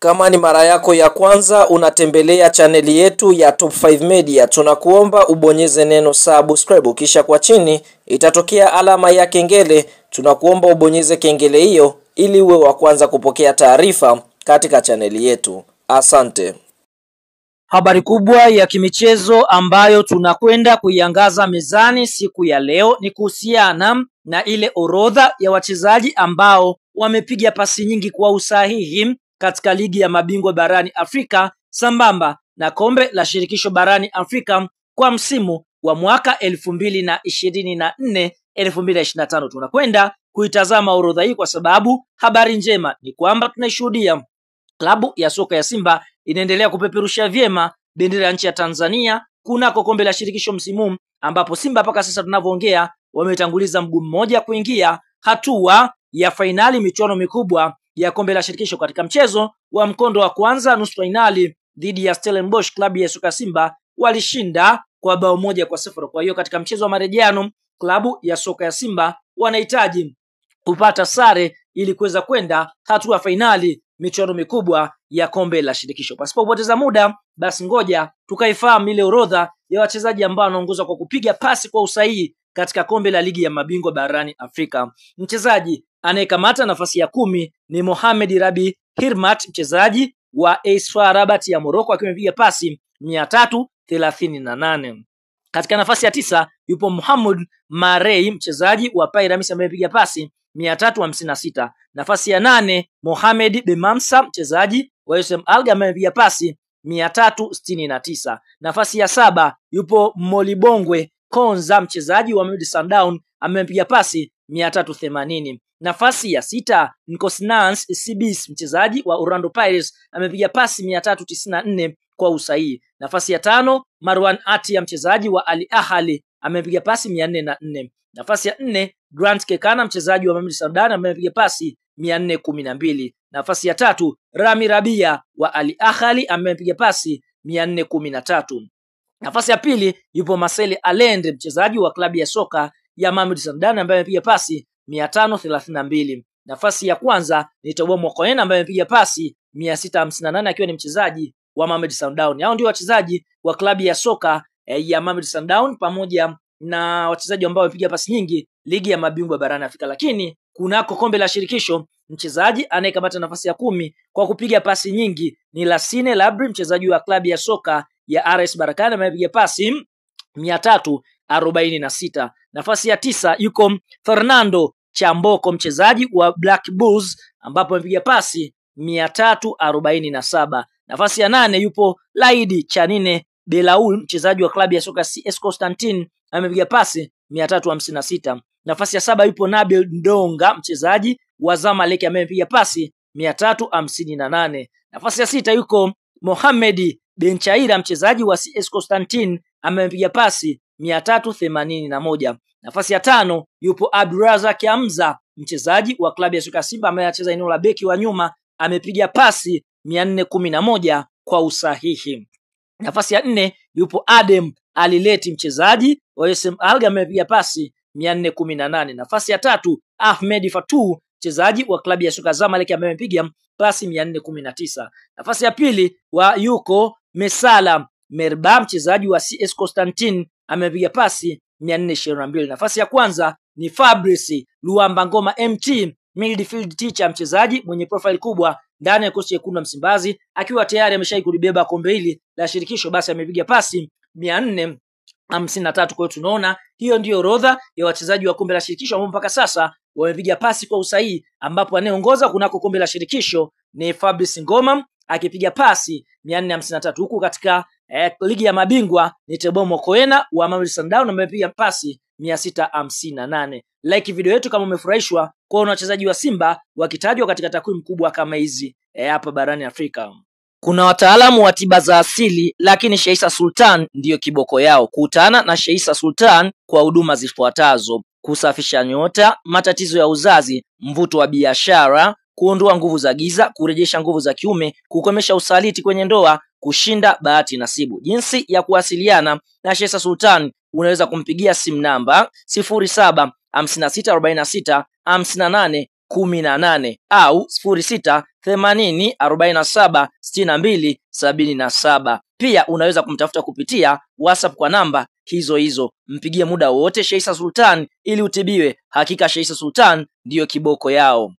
Kama ni mara yako ya kwanza unatembelea chaneli yetu ya Top 5 Media, tunakuomba ubonyeze neno subscribe, kisha kwa chini itatokea alama ya kengele. Tunakuomba ubonyeze kengele hiyo ili uwe wa kwanza kupokea taarifa katika chaneli yetu. Asante. Habari kubwa ya kimichezo ambayo tunakwenda kuiangaza mezani siku ya leo ni kuhusiana na ile orodha ya wachezaji ambao wamepiga pasi nyingi kwa usahihi katika ligi ya mabingwa barani Afrika sambamba na kombe la shirikisho barani Afrika kwa msimu wa mwaka 2024-2025. Tunakwenda kuitazama orodha hii kwa sababu habari njema ni kwamba tunaishuhudia klabu ya soka ya Simba inaendelea kupeperusha vyema bendera ya nchi ya Tanzania kunako kombe la shirikisho msimu, ambapo Simba mpaka sasa tunavyoongea wametanguliza mguu mmoja kuingia hatua ya fainali michuano mikubwa ya kombe la shirikisho. Katika mchezo wa mkondo wa kwanza nusu fainali dhidi ya Stellenbosch, klabu ya soka Simba walishinda kwa bao 1-0. Kwa hiyo katika mchezo wa marejeano klabu ya soka ya Simba wanahitaji kupata sare ili kuweza kwenda hatua ya fainali michuano mikubwa ya kombe la shirikisho. Pasipo kupoteza muda, basi ngoja tukaifahamu ile orodha ya wachezaji ambao wanaongoza kwa kupiga pasi kwa usahihi katika kombe la ligi ya mabingwa barani Afrika. Mchezaji anayekamata nafasi ya 10 ni Mohamed Rabi Hirmat, mchezaji wa AS FAR Rabat ya Morocco, akiwa amepiga pasi 338. Katika nafasi ya 9 yupo Mohamed Marei, mchezaji wa Pyramids, ambaye amepiga pasi 356. Nafasi ya 8 Mohamed Bemamsa, mchezaji wa USM Alger, ambaye amepiga pasi 369. Nafasi ya 7 yupo Molibongwe Konza, mchezaji wa Mamelodi Sundowns, amepiga pasi 380. Nafasi ya 6 Nkosnance Sibis, mchezaji wa Orlando Pirates, amepiga pasi 394 kwa usahihi. Nafasi ya 5 Marwan Atia, mchezaji wa Al Ahly, amepiga pasi 404. Nafasi ya 4 Grant Kekana, mchezaji wa Mamelodi Sundowns, amepiga pasi 412. Nafasi ya 3 Rami Rabia wa Al Ahly, amepiga pasi 413. Nafasi ya pili yupo Marcel Allende, mchezaji wa klabu ya soka ya Mamelodi Sundowns, ambaye amepiga pasi 532. Nafasi ya kwanza ni Teboho Mokoena, ambaye amepiga pasi 658 akiwa ni mchezaji wa Mamelodi Sundowns. Hao ndio wachezaji wa klabu ya soka ya Mamelodi Sundowns pamoja na wachezaji ambao wamepiga pasi nyingi ligi ya mabingwa barani Afrika. Lakini kunako kombe la shirikisho, mchezaji anayekamata nafasi ya 10 kwa kupiga pasi nyingi ni Lassine Labri, mchezaji wa klabu ya soka ya RS Berkane, amepiga pasi 346. Nafasi ya 9 yuko Fernando Chamboko, mchezaji wa Black Bulls, ambapo amepiga pasi 347. Nafasi ya 8 yupo Laidi Chanine Belaul, mchezaji wa klabu ya soka CS Constantine, amepiga pasi 356. Nafasi ya 7 yupo Nabil Ndonga, mchezaji wa Zamalek, amepiga pasi 358. Nafasi ya 6 yuko Mohamed Benchaira, mchezaji wa CS Constantine, amepiga pasi 381. Nafasi ya 5 yupo Abdurazak Hamza, mchezaji wa klabu ya soka Simba, ambaye anacheza eneo la beki wa nyuma, amepiga pasi 411 kwa usahihi. Nafasi ya 4 yupo Adem Alileti, mchezaji wa USM Alger, amepiga pasi 418. Nafasi ya 3 Ahmed Fatou, mchezaji wa klabu ya soka Zamalek, amepiga pasi 419. Nafasi ya pili wa yuko Mesala Merba, mchezaji wa CS Constantine, amepiga pasi 422. Nafasi ya kwanza ni Fabrice Luamba Ngoma MT, midfield teacher, mchezaji mwenye profile kubwa ndani ya kosi yekundu Msimbazi, akiwa tayari ameshawahi kulibeba kombe hili la shirikisho, basi amepiga pasi 453. Kwa hiyo tunaona hiyo ndio orodha ya wachezaji wa kombe la shirikisho ambao mpaka sasa wamepiga pasi kwa usahihi, ambapo anayeongoza kunako kombe la shirikisho ni Fabrice Ngoma akipiga pasi 453, huku katika ligi ya mabingwa ni Teboho Mokoena wa Mamelodi Sundowns, amepiga pasi 658. Like video yetu kama umefurahishwa kuona wachezaji wa Simba wakitajwa katika takwimu kubwa kama hizi hapa barani Afrika. Kuna wataalamu wa tiba za asili, lakini Sheikh Issa Sultan ndiyo kiboko yao. Kutana na Sheikh Issa Sultan kwa huduma zifuatazo: kusafisha nyota, matatizo ya uzazi, mvuto wa biashara, kuondoa nguvu za giza, kurejesha nguvu za kiume, kukomesha usaliti kwenye ndoa, kushinda bahati nasibu. Jinsi ya kuwasiliana na Sheikh Issa Sultan: unaweza kumpigia simu namba 07564658 18 au 0680476277. Pia unaweza kumtafuta kupitia WhatsApp kwa namba hizo hizo. Mpigie muda wote Sheisa Sultan ili utibiwe. Hakika Sheisa Sultan ndiyo kiboko yao.